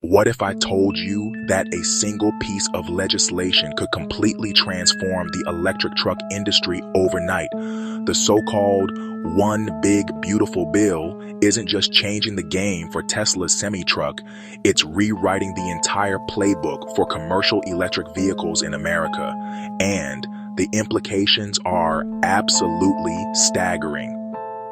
What if I told you that a single piece of legislation could completely transform the electric truck industry overnight? The so-called One Big Beautiful Bill isn't just changing the game for Tesla's semi-truck, it's rewriting the entire playbook for commercial electric vehicles in America. And the implications are absolutely staggering.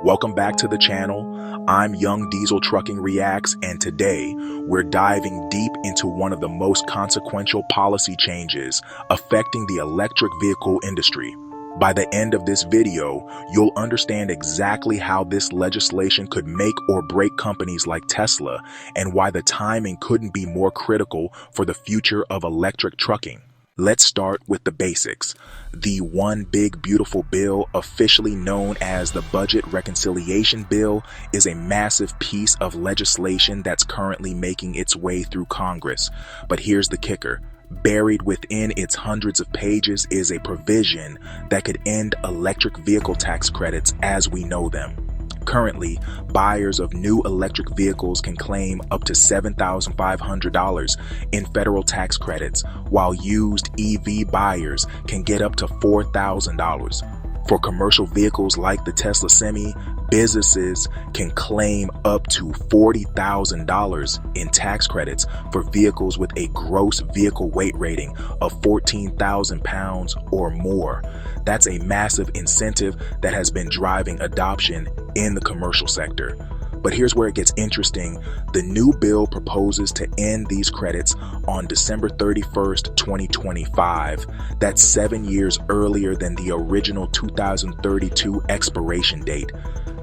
Welcome back to the channel. I'm Young Diesel Trucking Reacts, and today we're diving deep into one of the most consequential policy changes affecting the electric vehicle industry. By the end of this video, you'll understand exactly how this legislation could make or break companies like Tesla and why the timing couldn't be more critical for the future of electric trucking. Let's start with the basics. The One Big Beautiful Bill, officially known as the Budget Reconciliation Bill, is a massive piece of legislation that's currently making its way through Congress. But here's the kicker. Buried within its hundreds of pages is a provision that could end electric vehicle tax credits as we know them. Currently, buyers of new electric vehicles can claim up to $7,500 in federal tax credits, while used EV buyers can get up to $4,000. For commercial vehicles like the Tesla Semi, businesses can claim up to $40,000 in tax credits for vehicles with a gross vehicle weight rating of 14,000 pounds or more. That's a massive incentive that has been driving adoption in the commercial sector. But here's where it gets interesting. The new bill proposes to end these credits on December 31st, 2025. That's 7 years earlier than the original 2032 expiration date.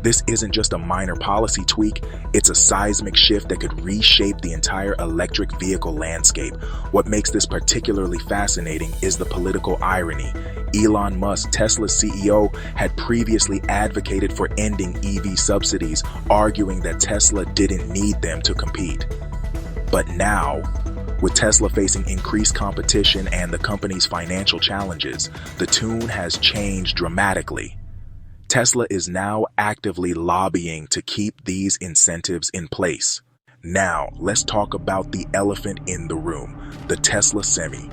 This isn't just a minor policy tweak, it's a seismic shift that could reshape the entire electric vehicle landscape. What makes this particularly fascinating is the political irony. Elon Musk, Tesla's CEO, had previously advocated for ending EV subsidies, arguing that Tesla didn't need them to compete. But now, with Tesla facing increased competition and the company's financial challenges, the tune has changed dramatically. Tesla is now actively lobbying to keep these incentives in place. Now, let's talk about the elephant in the room, the Tesla Semi.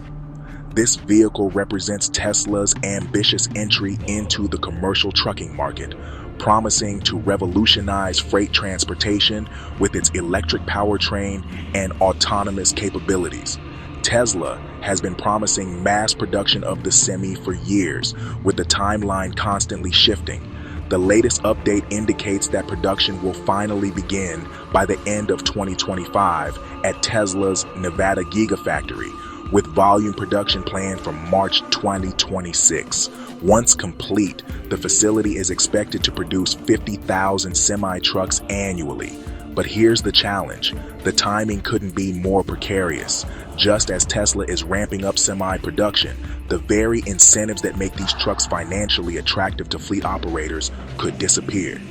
This vehicle represents Tesla's ambitious entry into the commercial trucking market, promising to revolutionize freight transportation with its electric powertrain and autonomous capabilities. Tesla has been promising mass production of the Semi for years, with the timeline constantly shifting. The latest update indicates that production will finally begin by the end of 2025 at Tesla's Nevada Gigafactory, with volume production planned for March 2026. Once complete, the facility is expected to produce 50,000 semi-trucks annually. But here's the challenge. The timing couldn't be more precarious. Just as Tesla is ramping up semi-production, the very incentives that make these trucks financially attractive to fleet operators could disappear.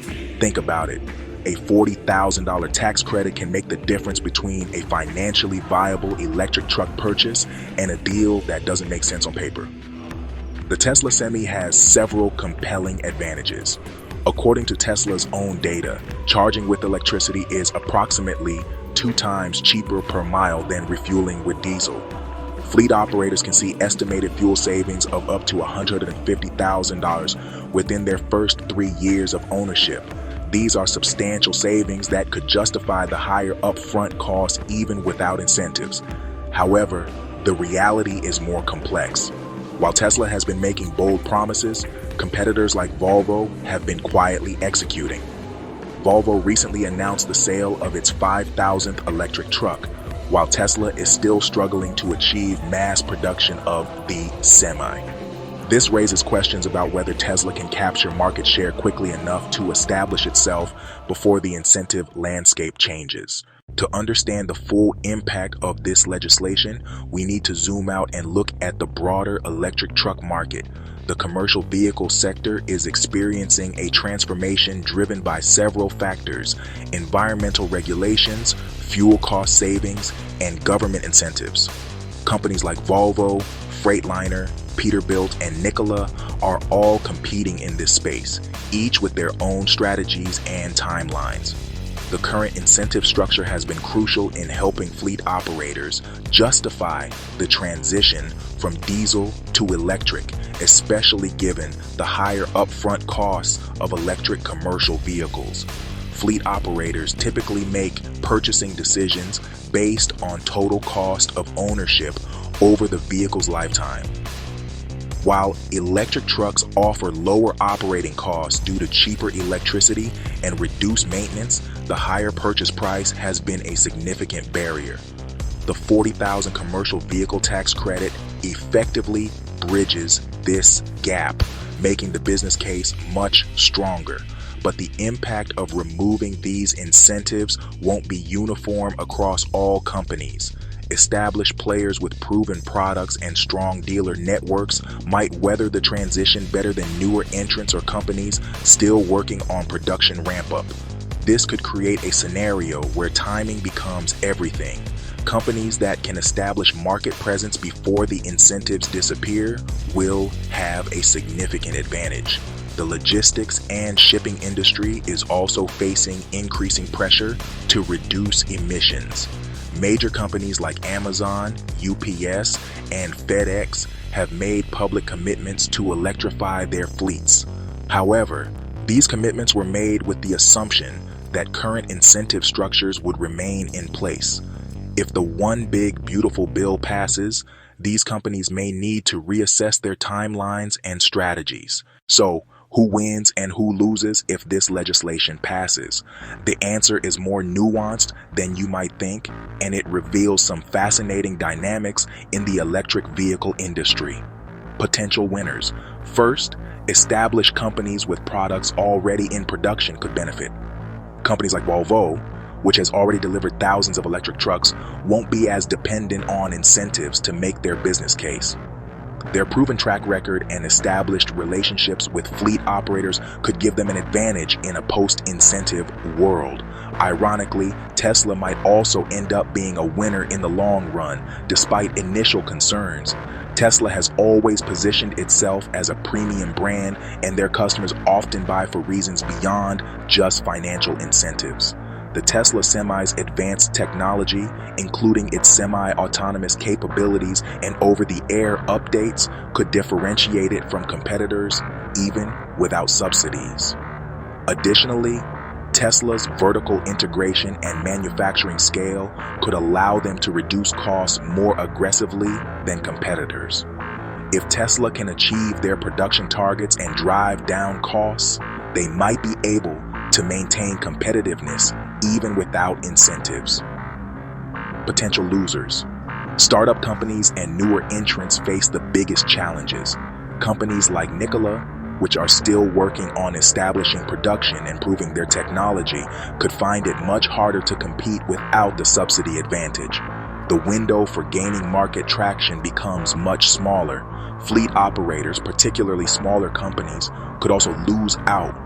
Think about it. A $40,000 tax credit can make the difference between a financially viable electric truck purchase and a deal that doesn't make sense on paper. The Tesla Semi has several compelling advantages. According to Tesla's own data, charging with electricity is approximately 2 times cheaper per mile than refueling with diesel. Fleet operators can see estimated fuel savings of up to $150,000 within their first 3 years of ownership. These are substantial savings that could justify the higher upfront costs even without incentives. However, the reality is more complex. While Tesla has been making bold promises, competitors like Volvo have been quietly executing. Volvo recently announced the sale of its 5,000th electric truck, while Tesla is still struggling to achieve mass production of the Semi. This raises questions about whether Tesla can capture market share quickly enough to establish itself before the incentive landscape changes. To understand the full impact of this legislation, we need to zoom out and look at the broader electric truck market. The commercial vehicle sector is experiencing a transformation driven by several factors: environmental regulations, fuel cost savings, and government incentives. Companies like Volvo, Freightliner, Peterbilt, and Nikola are all competing in this space, each with their own strategies and timelines. The current incentive structure has been crucial in helping fleet operators justify the transition from diesel to electric, especially given the higher upfront costs of electric commercial vehicles. Fleet operators typically make purchasing decisions based on total cost of ownership over the vehicle's lifetime. While electric trucks offer lower operating costs due to cheaper electricity and reduced maintenance, the higher purchase price has been a significant barrier. The $40,000 commercial vehicle tax credit effectively bridges this gap, making the business case much stronger. But the impact of removing these incentives won't be uniform across all companies. Established players with proven products and strong dealer networks might weather the transition better than newer entrants or companies still working on production ramp-up. This could create a scenario where timing becomes everything. Companies that can establish market presence before the incentives disappear will have a significant advantage. The logistics and shipping industry is also facing increasing pressure to reduce emissions. Major companies like Amazon, UPS, and FedEx have made public commitments to electrify their fleets. However, these commitments were made with the assumption that current incentive structures would remain in place. If the One Big Beautiful Bill passes, these companies may need to reassess their timelines and strategies. So, who wins and who loses if this legislation passes? The answer is more nuanced than you might think, and it reveals some fascinating dynamics in the electric vehicle industry. Potential winners. First, established companies with products already in production could benefit. Companies like Volvo, which has already delivered thousands of electric trucks, won't be as dependent on incentives to make their business case. Their proven track record and established relationships with fleet operators could give them an advantage in a post-incentive world. Ironically, Tesla might also end up being a winner in the long run, despite initial concerns. Tesla has always positioned itself as a premium brand, and their customers often buy for reasons beyond just financial incentives. The Tesla Semi's advanced technology, including its semi-autonomous capabilities and over-the-air updates, could differentiate it from competitors even without subsidies. Additionally, Tesla's vertical integration and manufacturing scale could allow them to reduce costs more aggressively than competitors. If Tesla can achieve their production targets and drive down costs, they might be able to maintain competitiveness even without incentives. Potential losers. Startup companies and newer entrants face the biggest challenges. Companies like Nikola, which are still working on establishing production and proving their technology, could find it much harder to compete without the subsidy advantage. The window for gaining market traction becomes much smaller. Fleet operators, particularly smaller companies, could also lose out.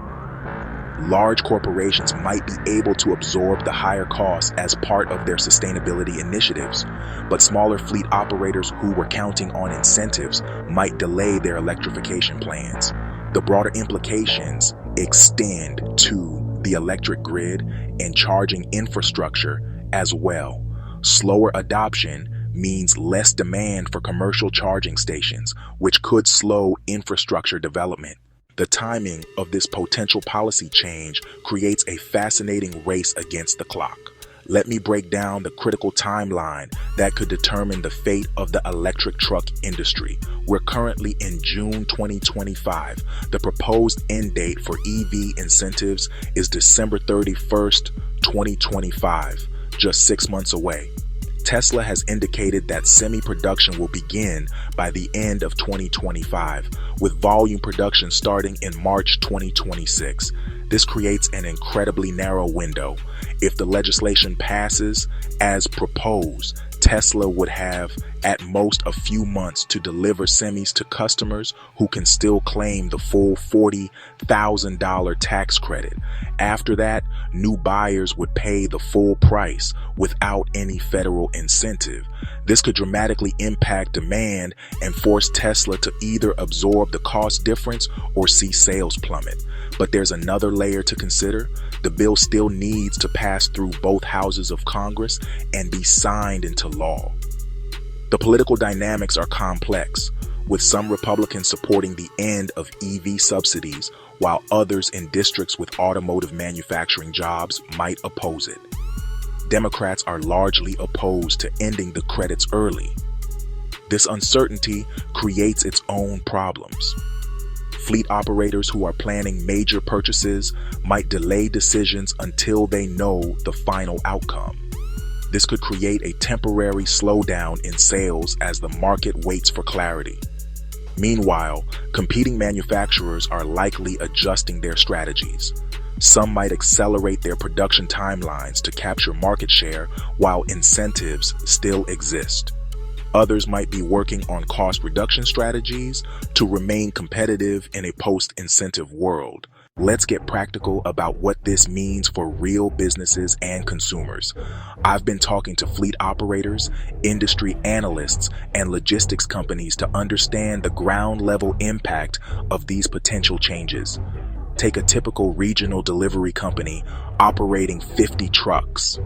Large corporations might be able to absorb the higher costs as part of their sustainability initiatives, but smaller fleet operators who were counting on incentives might delay their electrification plans. The broader implications extend to the electric grid and charging infrastructure as well. Slower adoption means less demand for commercial charging stations, which could slow infrastructure development. The timing of this potential policy change creates a fascinating race against the clock. Let me break down the critical timeline that could determine the fate of the electric truck industry. We're currently in June 2025. The proposed end date for EV incentives is December 31st, 2025, just 6 months away. Tesla has indicated that semi-production will begin by the end of 2025, with volume production starting in March 2026. This creates an incredibly narrow window. If the legislation passes as proposed, Tesla would have at most a few months to deliver semis to customers who can still claim the full $40,000 tax credit. After that, new buyers would pay the full price without any federal incentive. This could dramatically impact demand and force Tesla to either absorb the cost difference or see sales plummet. But there's another layer to consider. The bill still needs to pass through both houses of Congress and be signed into law. The political dynamics are complex, with some Republicans supporting the end of EV subsidies, while others in districts with automotive manufacturing jobs might oppose it. Democrats are largely opposed to ending the credits early. This uncertainty creates its own problems. Fleet operators who are planning major purchases might delay decisions until they know the final outcome. This could create a temporary slowdown in sales as the market waits for clarity. Meanwhile, competing manufacturers are likely adjusting their strategies. Some might accelerate their production timelines to capture market share while incentives still exist. Others might be working on cost reduction strategies to remain competitive in a post-incentive world. Let's get practical about what this means for real businesses and consumers. I've been talking to fleet operators, industry analysts, and logistics companies to understand the ground-level impact of these potential changes. Take a typical regional delivery company operating 50 trucks.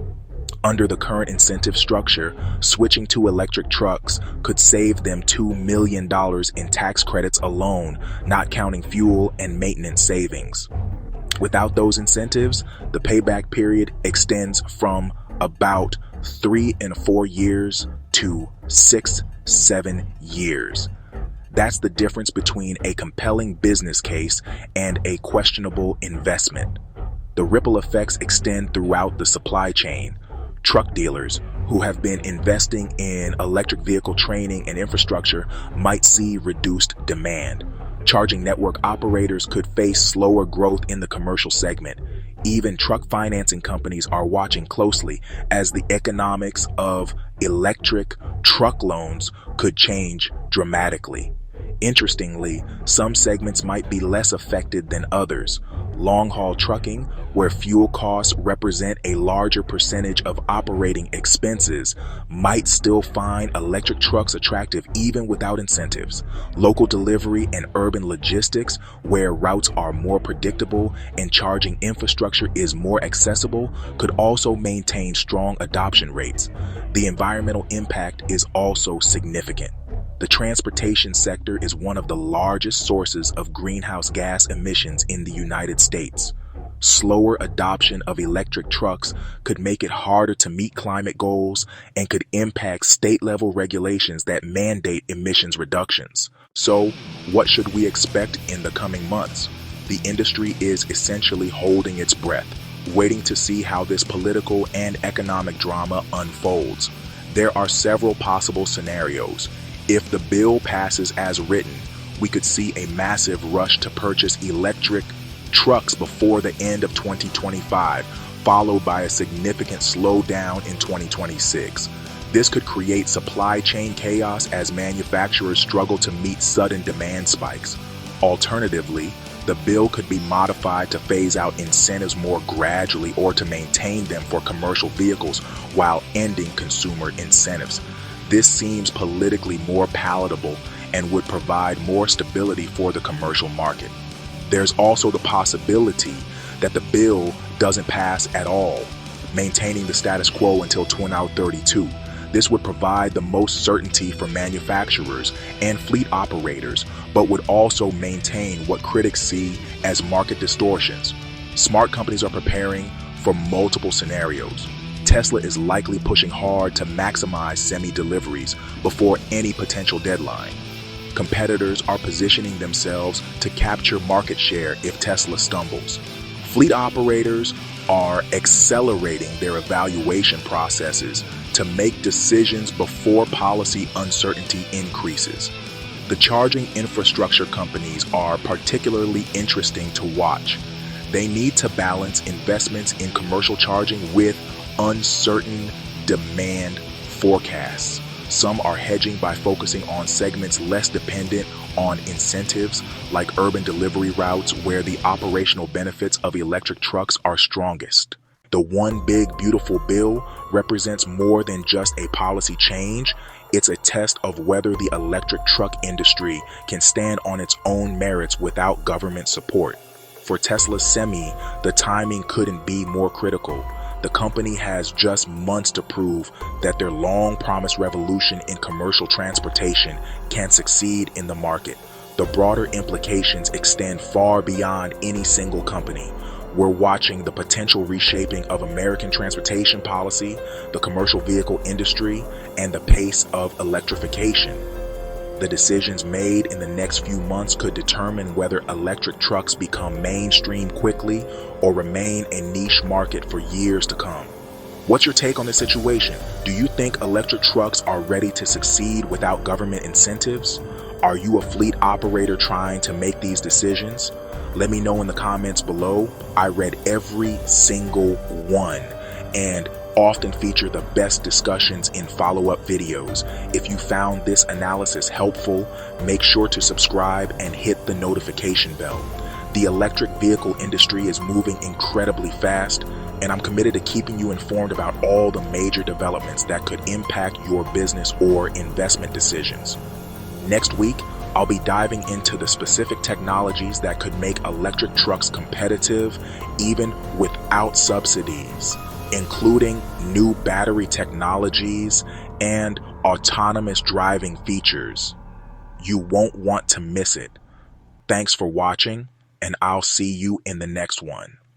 Under the current incentive structure, switching to electric trucks could save them $2 million in tax credits alone, not counting fuel and maintenance savings. Without those incentives, the payback period extends from about 3 and 4 years to 6-7 years. That's the difference between a compelling business case and a questionable investment. The ripple effects extend throughout the supply chain. Truck dealers who have been investing in electric vehicle training and infrastructure might see reduced demand. Charging network operators could face slower growth in the commercial segment. Even truck financing companies are watching closely as the economics of electric truck loans could change dramatically. Interestingly, some segments might be less affected than others. Long-haul trucking, where fuel costs represent a larger percentage of operating expenses, might still find electric trucks attractive even without incentives. Local delivery and urban logistics, where routes are more predictable and charging infrastructure is more accessible, could also maintain strong adoption rates. The environmental impact is also significant. The transportation sector is one of the largest sources of greenhouse gas emissions in the United States. Slower adoption of electric trucks could make it harder to meet climate goals and could impact state-level regulations that mandate emissions reductions. So, what should we expect in the coming months? The industry is essentially holding its breath, waiting to see how this political and economic drama unfolds. There are several possible scenarios. If the bill passes as written, we could see a massive rush to purchase electric trucks before the end of 2025, followed by a significant slowdown in 2026. This could create supply chain chaos as manufacturers struggle to meet sudden demand spikes. Alternatively, the bill could be modified to phase out incentives more gradually or to maintain them for commercial vehicles while ending consumer incentives. This seems politically more palatable and would provide more stability for the commercial market. There's also the possibility that the bill doesn't pass at all, maintaining the status quo until 2032. This would provide the most certainty for manufacturers and fleet operators, but would also maintain what critics see as market distortions. Smart companies are preparing for multiple scenarios. Tesla is likely pushing hard to maximize semi-deliveries before any potential deadline. Competitors are positioning themselves to capture market share if Tesla stumbles. Fleet operators are accelerating their evaluation processes to make decisions before policy uncertainty increases. The charging infrastructure companies are particularly interesting to watch. They need to balance investments in commercial charging with uncertain demand forecasts. Some are hedging by focusing on segments less dependent on incentives, like urban delivery routes where the operational benefits of electric trucks are strongest. The One Big Beautiful Bill represents more than just a policy change. It's a test of whether the electric truck industry can stand on its own merits without government support. For Tesla's Semi, the timing couldn't be more critical. The company has just months to prove that their long-promised revolution in commercial transportation can succeed in the market. The broader implications extend far beyond any single company. We're watching the potential reshaping of American transportation policy, the commercial vehicle industry, and the pace of electrification. The decisions made in the next few months could determine whether electric trucks become mainstream quickly or remain a niche market for years to come. What's your take on the situation? Do you think electric trucks are ready to succeed without government incentives? Are you a fleet operator trying to make these decisions? Let me know in the comments below. I read every single one and often feature the best discussions in follow-up videos. If you found this analysis helpful, make sure to subscribe and hit the notification bell. The electric vehicle industry is moving incredibly fast, and I'm committed to keeping you informed about all the major developments that could impact your business or investment decisions. Next week, I'll be diving into the specific technologies that could make electric trucks competitive even without subsidies, including new battery technologies and autonomous driving features. You won't want to miss it. Thanks for watching, and I'll see you in the next one.